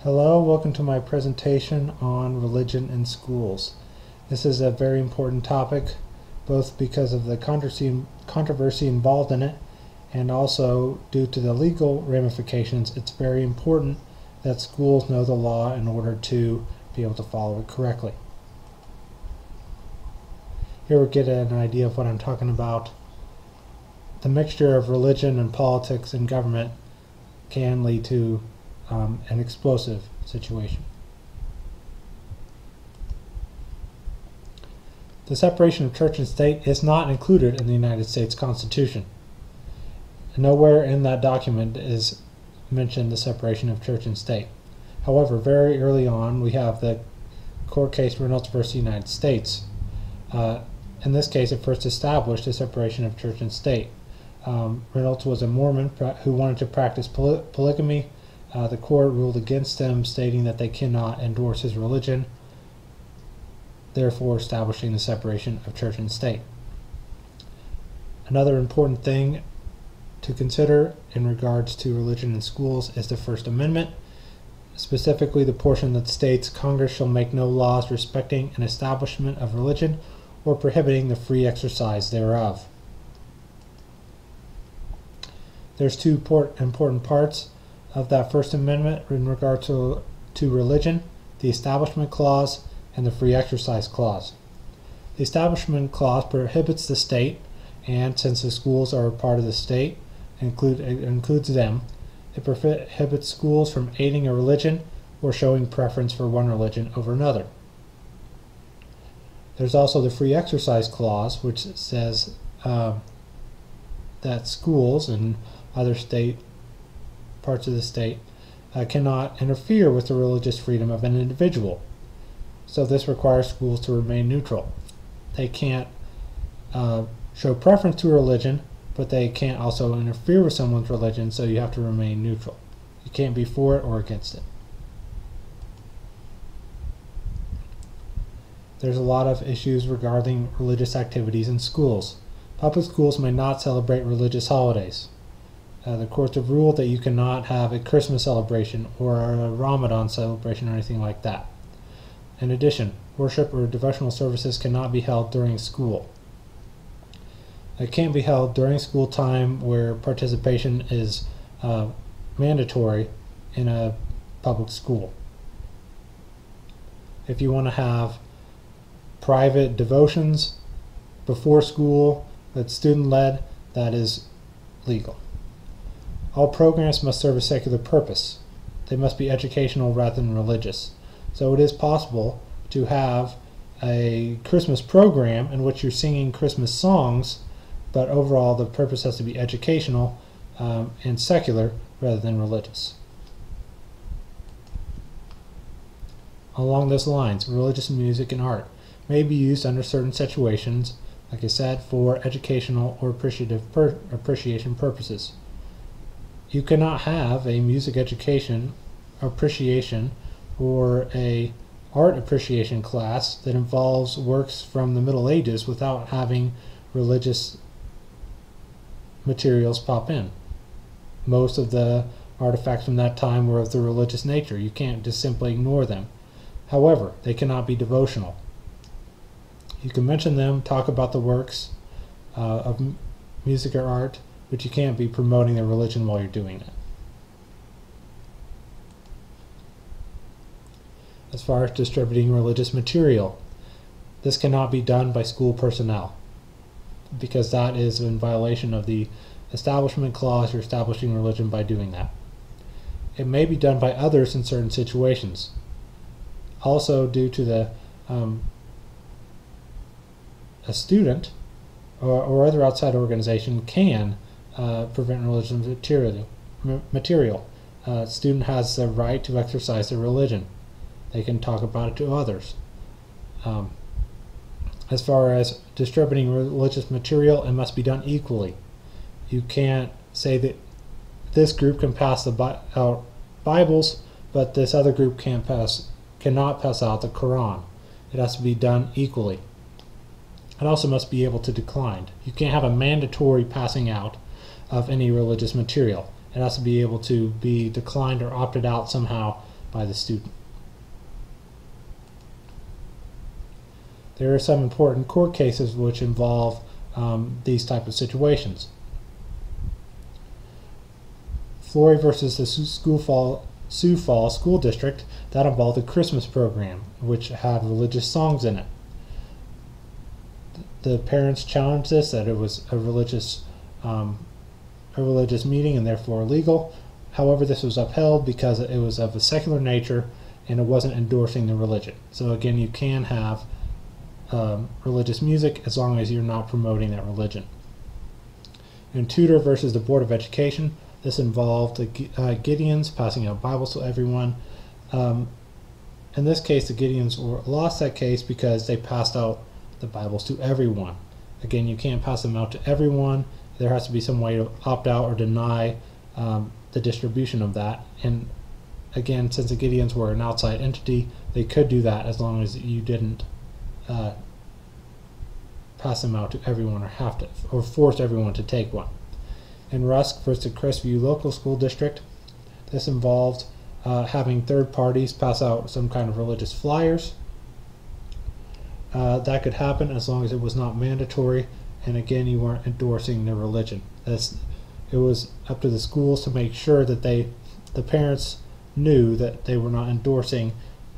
Hello, welcome to my presentation on religion in schools. This is a very important topic, both because of the controversy involved in it, and also due to the legal ramifications. It's very important that schools know the law in order to be able to follow it correctly. Here we get an idea of what I'm talking about. The mixture of religion and politics and government can lead to an explosive situation. The separation of church and state is not included in the United States Constitution. Nowhere in that document is mentioned the separation of church and state. However, very early on we have the court case Reynolds v. United States. In this case, it first established the separation of church and state. Reynolds was a Mormon who wanted to practice polygamy. The court ruled against him, stating that they cannot endorse his religion, therefore establishing the separation of church and state. Another important thing to consider in regards to religion in schools is the First Amendment, specifically the portion that states Congress shall make no laws respecting an establishment of religion or prohibiting the free exercise thereof. There's two important parts of that First Amendment in regard to religion: the Establishment Clause and the Free Exercise Clause. The Establishment Clause prohibits the state, and since the schools are a part of the state, it includes them, it prohibits schools from aiding a religion or showing preference for one religion over another. There's also the Free Exercise Clause, which says that schools and other parts of the state cannot interfere with the religious freedom of an individual. So this requires schools to remain neutral. They can't show preference to a religion, but they can't also interfere with someone's religion, so you have to remain neutral. You can't be for it or against it. There's a lot of issues regarding religious activities in schools. Public schools may not celebrate religious holidays. The courts have ruled that you cannot have a Christmas celebration or a Ramadan celebration or anything like that. In addition, worship or devotional services cannot be held during school. It can't be held during school time where participation is mandatory in a public school. If you want to have private devotions before school that's student-led, that is legal. All programs must serve a secular purpose. They must be educational rather than religious. So it is possible to have a Christmas program in which you're singing Christmas songs, but overall the purpose has to be educational and secular rather than religious. Along those lines, religious music and art may be used under certain situations, like I said, for educational or appreciation purposes. You cannot have a music education appreciation or a art appreciation class that involves works from the Middle Ages without having religious materials pop in. Most of the artifacts from that time were of the religious nature. You can't just simply ignore them. However, they cannot be devotional. You can mention them, talk about the works of music or art, but you can't be promoting their religion while you're doing it. As far as distributing religious material, this cannot be done by school personnel because that is in violation of the Establishment Clause. You're establishing religion by doing that. It may be done by others in certain situations. Also, due to the a student or other outside organization can prevent religious material. A student has the right to exercise their religion. They can talk about it to others. As far as distributing religious material, it must be done equally. You can't say that this group can pass out Bibles, but this other group cannot pass out the Quran. It has to be done equally. It also must be able to decline. You can't have a mandatory passing out of any religious material. It has to be able to be declined or opted out somehow by the student. There are some important court cases which involve these type of situations. Flory versus the Sioux Falls School District, that involved a Christmas program which had religious songs in it. The parents challenged this, that it was a religious meeting and therefore illegal. However, this was upheld because it was of a secular nature and it wasn't endorsing the religion. So again, you can have religious music as long as you're not promoting that religion. In Tudor versus the Board of Education, this involved the Gideons passing out Bibles to everyone. In this case, the Gideons lost that case because they passed out the Bibles to everyone. Again, you can't pass them out to everyone. There has to be some way to opt out or deny the distribution of that. And again, since the Gideons were an outside entity, they could do that as long as you didn't pass them out to everyone or force everyone to take one. In Rusk versus the Crestview Local School District, this involved having third parties pass out some kind of religious flyers. That could happen as long as it was not mandatory, and again, you weren't endorsing the religion. It was up to the schools to make sure that the parents knew that they were not endorsing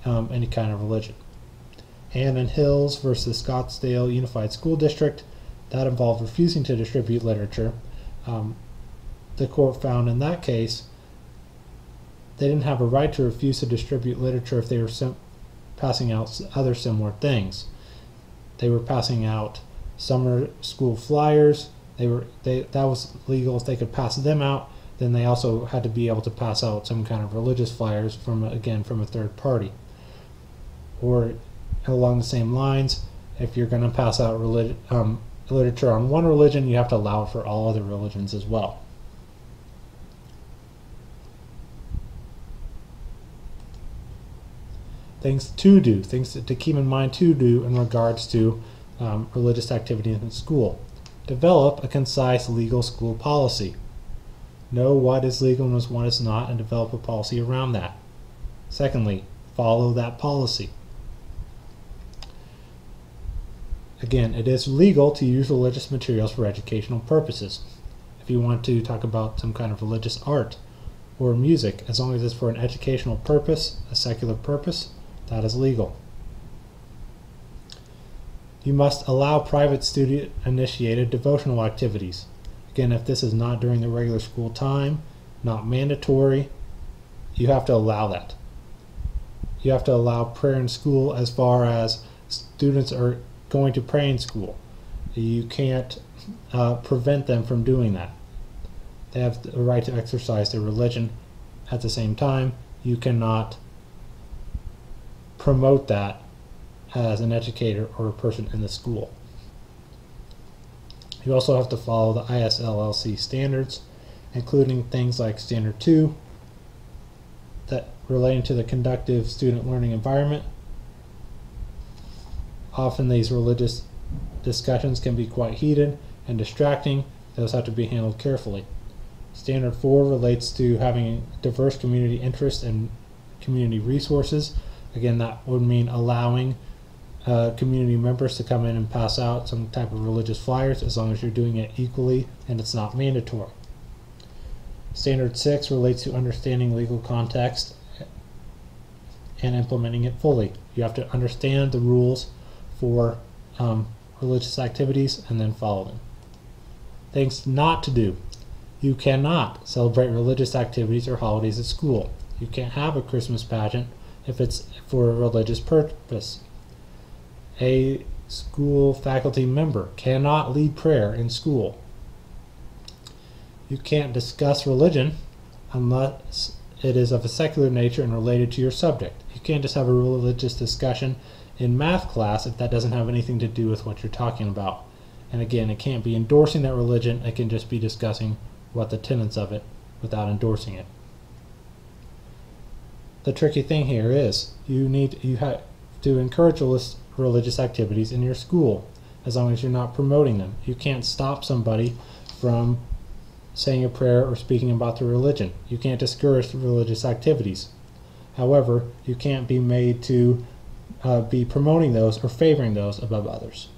any kind of religion. And in Hills versus Scottsdale Unified School District, that involved refusing to distribute literature. The court found in that case they didn't have a right to refuse to distribute literature if they were passing out other similar things. They were passing out summer school flyers. That was legal if they could pass them out. Then they also had to be able to pass out some kind of religious flyers from a third party. Or along the same lines, if you're going to pass out literature on one religion, you have to allow it for all other religions as well. Things to keep in mind to do in regards to religious activity in school. Develop a concise legal school policy. Know what is legal and what is not, and develop a policy around that. Secondly, follow that policy. Again, it is legal to use religious materials for educational purposes. If you want to talk about some kind of religious art or music, as long as it's for an educational purpose, a secular purpose, that is legal. You must allow private student-initiated devotional activities. Again, if this is not during the regular school time, not mandatory, you have to allow that. You have to allow prayer in school as far as students are going to pray in school. You can't prevent them from doing that. They have the right to exercise their religion. At the same time, you cannot promote that as an educator or a person in the school. You also have to follow the ISLLC standards, including things like Standard 2, that relating to the conducive student learning environment. Often these religious discussions can be quite heated and distracting. Those have to be handled carefully. Standard 4 relates to having diverse community interests and community resources. Again, that would mean allowing community members to come in and pass out some type of religious flyers as long as you're doing it equally and it's not mandatory. Standard 6 relates to understanding legal context and implementing it fully. You have to understand the rules for religious activities and then follow them. Things not to do. You cannot celebrate religious activities or holidays at school. You can't have a Christmas pageant if it's for a religious purpose. A school faculty member cannot lead prayer in school. You can't discuss religion unless it is of a secular nature and related to your subject. You can't just have a religious discussion in math class if that doesn't have anything to do with what you're talking about. And again, it can't be endorsing that religion. It can just be discussing what the tenets of it without endorsing it. The tricky thing here is you have to encourage religious activities in your school as long as you're not promoting them. You can't stop somebody from saying a prayer or speaking about their religion. You can't discourage religious activities. However, you can't be made to be promoting those or favoring those above others.